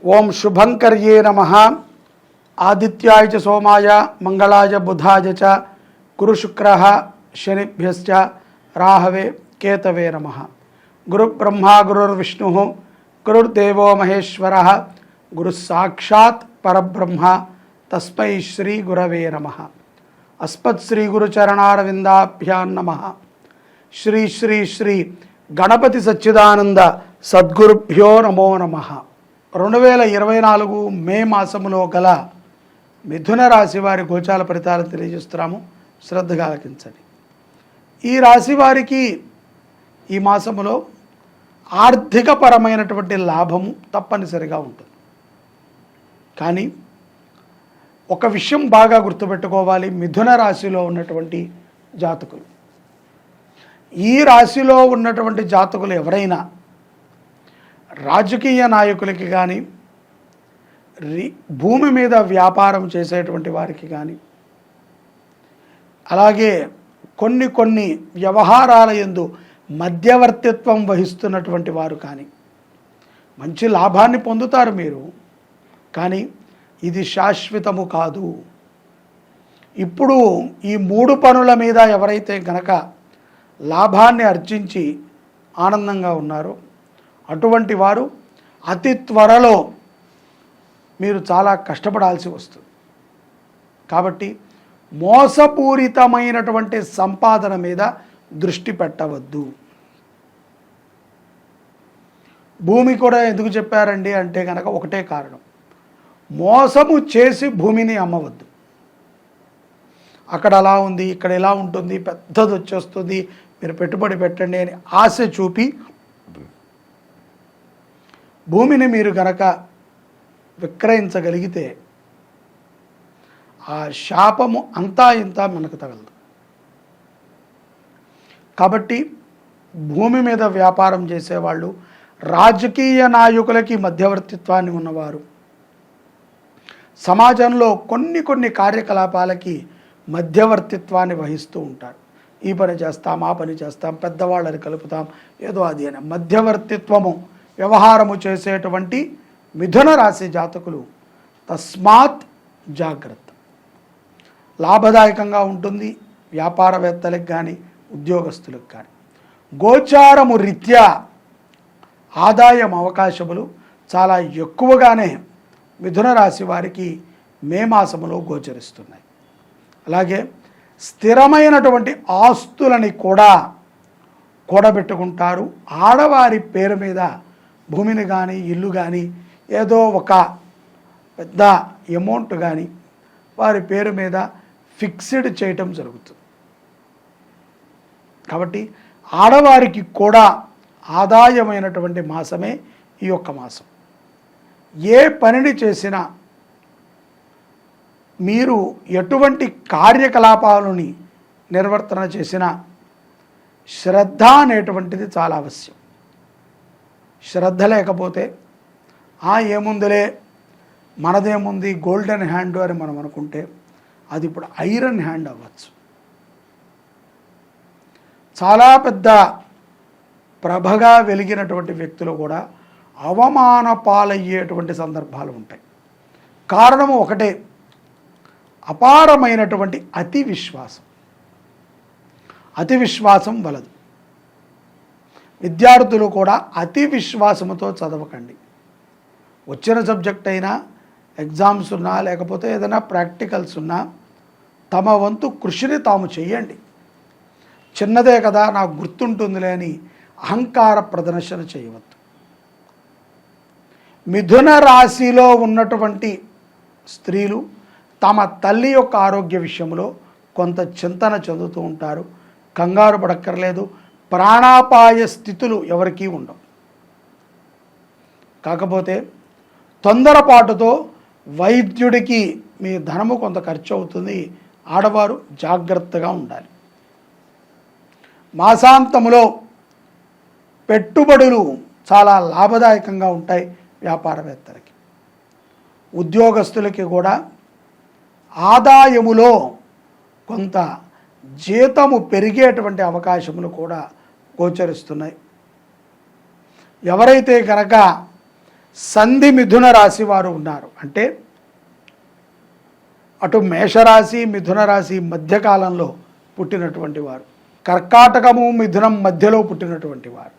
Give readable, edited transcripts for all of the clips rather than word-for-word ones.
ఓం శుభంకర్యే నమః. ఆదిత్యాయ చ సోమాయ మంగళాయ బుధాయ చ గురు శుక్రః శనిభ్యశ్చ రాహవే కేతవే నమః. గురు బ్రహ్మ గురుర్విష్ణుః గురుర్దేవో మహేశ్వరః గురుః సాక్షాత్ పరబ్రహ్మ తస్మై శ్రీ గురవే నమః. అస్మత్ శ్రీ గురుచరణారవిందాభ్యాం నమః. శ్రీ శ్రీ శ్రీ గణపతి సచ్చిదానంద సద్గురుభ్యో నమో నమః. 2024 మే మాసములో గల మిథున రాశి వారి గోచార ఫలితాలను తెలియజేస్తున్నాము. శ్రద్ధగా ఆలకించండి. ఈ రాశి వారికి ఈ మాసములో ఆర్థికపరమైనటువంటి లాభము తప్పనిసరిగా ఉంటుంది. కానీ ఒక విషయం బాగా గుర్తుపెట్టుకోవాలి. మిథున రాశిలో ఉన్నటువంటి జాతకులు, ఈ రాశిలో ఉన్నటువంటి జాతకులు ఎవరైనా రాజకీయ నాయకులకి కానీ, భూమి మీద వ్యాపారం చేసేటువంటి వారికి కానీ, అలాగే కొన్ని వ్యవహారాల యందు మధ్యవర్తిత్వం వహిస్తున్నటువంటి వారు కానీ మంచి లాభాన్ని పొందుతారు మీరు. కానీ ఇది శాశ్వతము కాదు. ఇప్పుడు ఈ 3 పనుల మీద ఎవరైతే గనక లాభాన్ని ఆర్జించి ఆనందంగా ఉన్నారో అటువంటి వారు అతి త్వరలో మీరు చాలా కష్టపడాల్సి వస్తుంది. కాబట్టి మోసపూరితమైనటువంటి సంపాదన మీద దృష్టి పెట్టవద్దు. భూమి కూడా ఎందుకు చెప్పారండి అంటే కనుక ఒకటే కారణం, మోసము చేసి భూమిని అమ్మవద్దు. అక్కడ అలా ఉంది, ఇక్కడ ఇలా ఉంటుంది, పెద్దది వచ్చేస్తుంది, మీరు పెట్టుబడి పెట్టండి అని ఆశ చూపి భూమిని మీరు గనక విక్రయించగలిగితే ఆ శాపము అంతా ఇంత మనకు తగలదు. కాబట్టి భూమి మీద వ్యాపారం చేసేవాళ్ళు, రాజకీయ నాయకులకి మధ్యవర్తిత్వాన్ని ఉన్నవారు, సమాజంలో కొన్ని కార్యకలాపాలకి మధ్యవర్తిత్వాన్ని వహిస్తూ ఉంటారు. ఈ పని చేస్తాం, ఆ పని చేస్తాం, పెద్దవాళ్ళని కలుపుతాం, ఏదో అది అని మధ్యవర్తిత్వము వ్యవహారము చేసేటువంటి మిథున రాశి జాతకులు తస్మాత్ జాగ్రత్త. లాభదాయకంగా ఉంటుంది వ్యాపారవేత్తలకు కానీ, ఉద్యోగస్తులకు కానీ. గోచారము రీత్యా ఆదాయం అవకాశములు చాలా ఎక్కువగానే మిథున రాశి వారికి మే మాసములో గోచరిస్తున్నాయి. అలాగే స్థిరమైనటువంటి ఆస్తులని కూడా కూడబెట్టుకుంటారు. ఆడవారి పేరు మీద భూమిని కానీ, ఇల్లు కానీ, ఏదో ఒక పెద్ద అమౌంట్ కానీ వారి పేరు మీద ఫిక్స్డ్ చేయటం జరుగుతుంది. కాబట్టి ఆడవారికి కూడా ఆదాయమైనటువంటి మాసమే ఈ యొక్క మాసం. ఏ పనిని చేసినా, మీరు ఎటువంటి కార్యకలాపాలని నిర్వర్తన చేసినా శ్రద్ధ అనేటువంటిది చాలా అవశ్యం. శ్రద్ధ లేకపోతే ఏముందిలే, మనదేముంది, గోల్డెన్ హ్యాండ్ అని మనం అనుకుంటే అది ఇప్పుడు ఐరన్ హ్యాండ్ అవ్వచ్చు. చాలా పెద్ద ప్రభగా వెలిగినటువంటి వ్యక్తులు కూడా అవమాన పాలయ్యేటువంటి సందర్భాలు ఉంటాయి. కారణము ఒకటే, అపారమైనటువంటి అతి విశ్వాసం. అతి విశ్వాసం వలదు. విద్యార్థులు కూడా అతి విశ్వాసముతో చదవకండి. వచ్చిన సబ్జెక్ట్ అయినా, ఎగ్జామ్స్ ఉన్నా, లేకపోతే ఏదైనా ప్రాక్టికల్స్ ఉన్నా తమ వంతు కృషిని తాము చేయండి. చిన్నదే కదా నాకు గుర్తుంటుందిలే అని అహంకార ప్రదర్శన చేయవద్దు. మిథున రాశిలో ఉన్నటువంటి స్త్రీలు తమ తల్లి యొక్క ఆరోగ్య విషయంలో కొంత చింతన చెందుతూ ఉంటారు. కంగారు పడక్కర్లేదు. ప్రాణాపాయ స్థితులు ఎవరికీ ఉండవు. కాకపోతే తొందరపాటుతో వైద్యుడికి మీ ధనము కొంత ఖర్చు అవుతుంది. ఆడవారు జాగ్రత్తగా ఉండాలి. మాసాంతములో పెట్టుబడులు చాలా లాభదాయకంగా ఉంటాయి వ్యాపారవేత్తలకి. ఉద్యోగస్తులకి కూడా ఆదాయములో కొంత జీతము పెరిగేటువంటి అవకాశములు కూడా గోచరిస్తున్నాయి. ఎవరైతే కనుక సంధి మిథున రాశి వారు ఉన్నారు అంటే అటు మేషరాశి మిథున రాశి మధ్యకాలంలో పుట్టినటువంటి వారు, కర్కాటకము మిథునం మధ్యలో పుట్టినటువంటి వారు,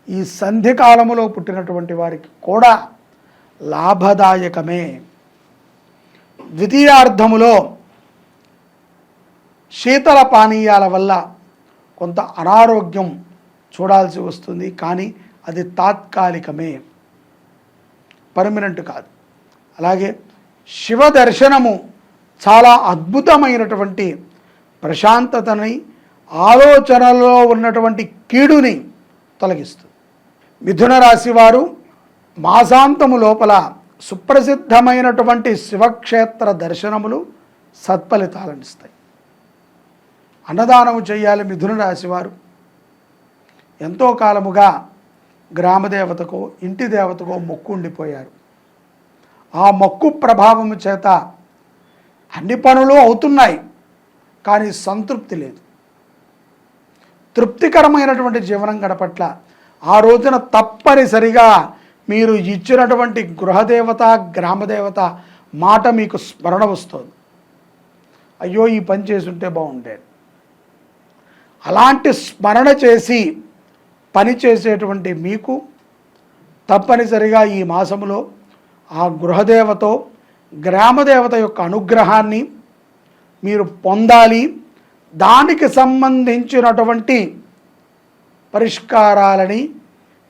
ఈ సంధి కాలములో పుట్టినటువంటి వారికి కూడా లాభదాయకమే. ద్వితీయార్థములో శీతల పానీయాల వల్ల కొంత అనారోగ్యం చూడాల్సి వస్తుంది, కానీ అది తాత్కాలికమే, పర్మనెంట్ కాదు. అలాగే శివ దర్శనము చాలా అద్భుతమైనటువంటి ప్రశాంతతని, ఆలోచనలో ఉన్నటువంటి కీడుని తొలగిస్తుంది. మిథున రాశి వారు మాసాంతము లోపల సుప్రసిద్ధమైనటువంటి శివక్షేత్ర దర్శనములు సత్ఫలితాలను ఇస్తాయి. అన్నదానము చేయాలి. మిథున రాశి వారు ఎంతో కాలముగా గ్రామదేవతకో ఇంటి దేవతకో మొక్కు ఉండిపోయారు. ఆ మొక్కు ప్రభావము చేత అన్ని పనులు అవుతున్నాయి, కానీ సంతృప్తి లేదు. తృప్తికరమైనటువంటి జీవనం గడపట్ల ఆ రోజున తప్పనిసరిగా మీరు ఇచ్చినటువంటి గృహదేవత గ్రామదేవత మాట మీకు స్మరణ వస్తుంది. అయ్యో ఈ పని చేసుంటే బాగుండేది. అలాంటి స్మరణ చేసి పని చేసేటువంటి మీకు తప్పనిసరిగా ఈ మాసములో ఆ గృహదేవతో గ్రామదేవత యొక్క అనుగ్రహాన్ని మీరు పొందాలి. దానికి సంబంధించినటువంటి పరిష్కారాలని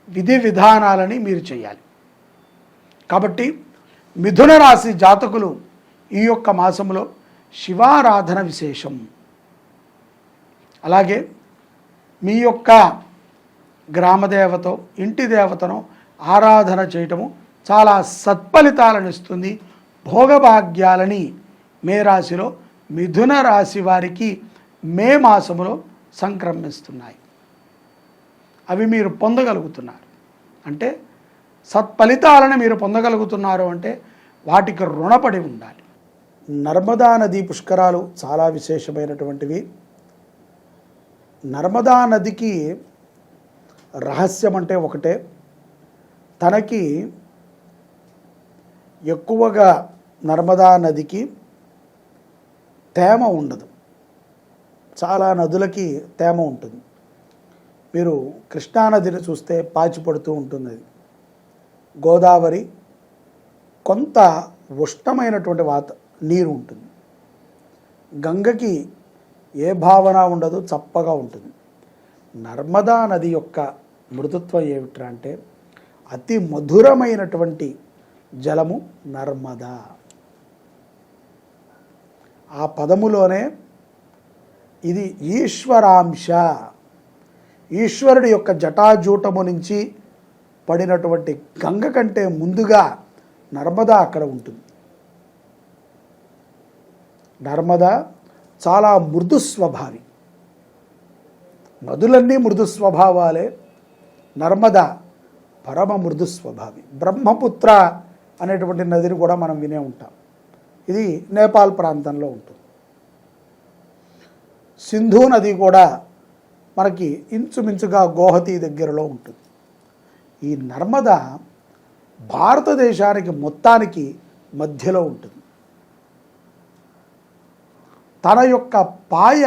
విధి విధానాలని మీరు చేయాలి. కాబట్టి మిథున రాశి జాతకులు ఈ యొక్క మాసంలో శివారాధన విశేషం. అలాగే మీ యొక్క గ్రామదేవతో ఇంటి దేవతను ఆరాధన చేయటము చాలా సత్ఫలితాలను ఇస్తుంది. భోగభాగ్యాలని మే రాశిలో మిథున రాశి వారికి మే మాసములో సంక్రమిస్తున్నాయి. అవి మీరు పొందగలుగుతున్నారు అంటే సత్ఫలితాలను మీరు పొందగలుగుతున్నారు అంటే వాటికి రుణపడి ఉండాలి. నర్మదా నది పుష్కరాలు చాలా విశేషమైనటువంటివి. నర్మదా నదికి రహస్యం అంటే ఒకటే, తనకి ఎక్కువగా నర్మదా నదికి తేమ ఉండదు. చాలా నదులకి తేమ ఉంటుంది. మీరు కృష్ణానదిని చూస్తే పాచిపడుతూ ఉంటుంది. అది గోదావరి కొంత ఉష్ణమైనటువంటి నీరు ఉంటుంది. గంగకి ఏ భావన ఉండదు, చప్పగా ఉంటుంది. నర్మదా నది యొక్క మృదుత్వం ఏమిట్రా అంటే అతి మధురమైనటువంటి జలము నర్మదా. ఆ పదములోనే ఇది ఈశ్వరాంశ, ఈశ్వరుడి యొక్క జటాజూటము నుంచి పడినటువంటి గంగ కంటే ముందుగా నర్మదా అక్కడ ఉంటుంది. నర్మదా చాలా మృదు స్వభావి. నదులన్నీ మృదు స్వభావాలే, నర్మదా పరమ మృదు స్వభావి. బ్రహ్మపుత్ర అనేటువంటి నదిని కూడా మనం వినే ఉంటాం. ఇది నేపాల్ ప్రాంతంలో ఉంటుంది. సింధు నది కూడా మనకి ఇంచుమించుగా గోహతి దగ్గరలో ఉంటుంది. ఈ నర్మదా భారతదేశానికి మొత్తానికి మధ్యలో ఉంటుంది. తన యొక్క పాయ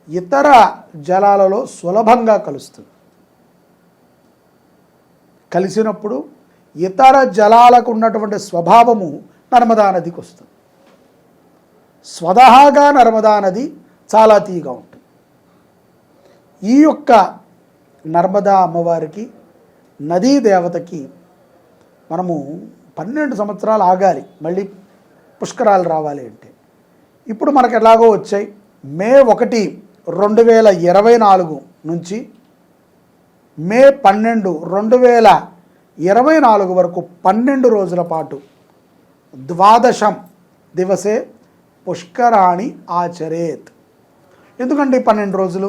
ఇతర జలాలలో సులభంగా కలుస్తుంది. కలిసినప్పుడు ఇతర జలాలకు ఉన్నటువంటి స్వభావము నర్మదా నదికి వస్తుంది. స్వతహాగా నర్మదా నది చాలా తీయగా ఉంటుంది. ఈ యొక్క నర్మదా అమ్మవారికి, నదీ దేవతకి మనము 12 సంవత్సరాలు ఆగాలి మళ్ళీ పుష్కరాలు రావాలి అంటే. ఇప్పుడు మనకు ఎలాగో వచ్చాయి. మే 1, 2024 నుంచి మే 12, 2024 వరకు 12 రోజుల పాటు ద్వాదశం దివసే పుష్కరాణి ఆచరేత్. ఎందుకంటే 12 రోజులు,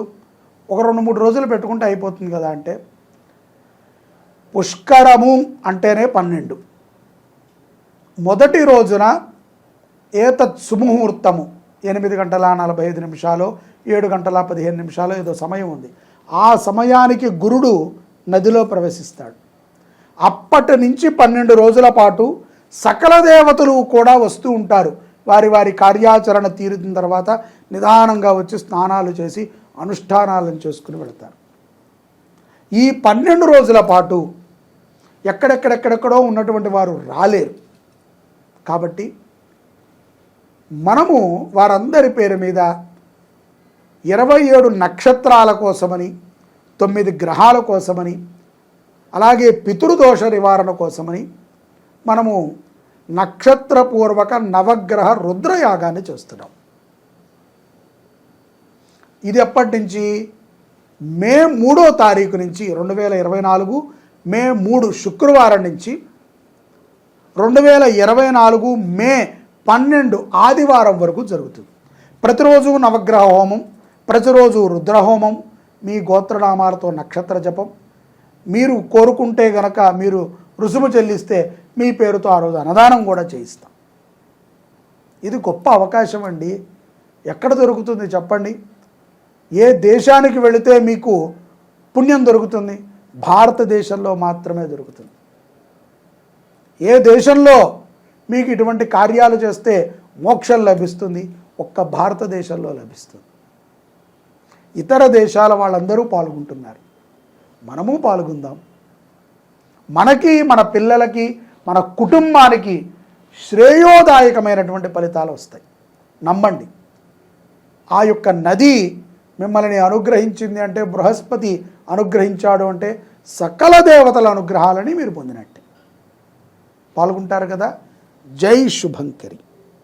ఒక 2-3 రోజులు పెట్టుకుంటే అయిపోతుంది కదా అంటే, పుష్కరము అంటేనే 12. మొదటి రోజున ఏతత్ సుముహూర్తము 8:45 7:15 ఏదో సమయం ఉంది. ఆ సమయానికి గురుడు నదిలో ప్రవేశిస్తాడు. అప్పటి నుంచి 12 రోజుల పాటు సకల దేవతలు కూడా వస్తూ ఉంటారు. వారి వారి కార్యాచరణ తీరిన తర్వాత నిదానంగా వచ్చి స్నానాలు చేసి అనుష్ఠానాలను చేసుకుని వెళతారు. ఈ 12 రోజుల పాటు ఎక్కడెక్కడెక్కడెక్కడో ఉన్నటువంటి వారు రాలేరు. కాబట్టి మనము వారందరి పేరు మీద 27 నక్షత్రాల కోసమని, 9 గ్రహాల కోసమని, అలాగే పితృదోష నివారణ కోసమని మనము నక్షత్రపూర్వక నవగ్రహ రుద్రయాగాన్ని చేస్తున్నాం. ఇది ఎప్పటి నుంచి? మే 3వ తారీఖు నుంచి 2024 మే 3 శుక్రవారం నుంచి 2024 మే 12 ఆదివారం వరకు జరుగుతుంది. ప్రతిరోజు నవగ్రహ హోమం, ప్రతిరోజు రుద్రహోమం, మీ గోత్రనామాలతో నక్షత్ర జపం. మీరు కోరుకుంటే గనక మీరు రుసుము చెల్లిస్తే మీ పేరుతో ఆ రోజు అన్నదానం కూడా చేయిస్తాం. ఇది గొప్ప అవకాశం అండి. ఎక్కడ దొరుకుతుంది చెప్పండి? ఏ దేశానికి వెళితే మీకు పుణ్యం దొరుకుతుంది? భారతదేశంలో మాత్రమే దొరుకుతుంది. ఏ దేశంలో మీకు ఇటువంటి కార్యాలు చేస్తే మోక్షం లభిస్తుంది? ఒక్క భారతదేశంలో లభిస్తుంది. ఇతర దేశాల వాళ్ళందరూ పాల్గొంటున్నారు, మనము పాల్గొందాం. మనకి, మన పిల్లలకి, మన కుటుంబానికి శ్రేయోదాయకమైనటువంటి ఫలితాలు వస్తాయి. నమ్మండి. ఆ యొక్క నది మిమ్మల్ని అనుగ్రహించింది అంటే, బృహస్పతి అనుగ్రహించాడు అంటే సకల దేవతల అనుగ్రహాలని మీరు పొందినట్టే. పాల్గొంటారు కదా? జై శుభంకరి.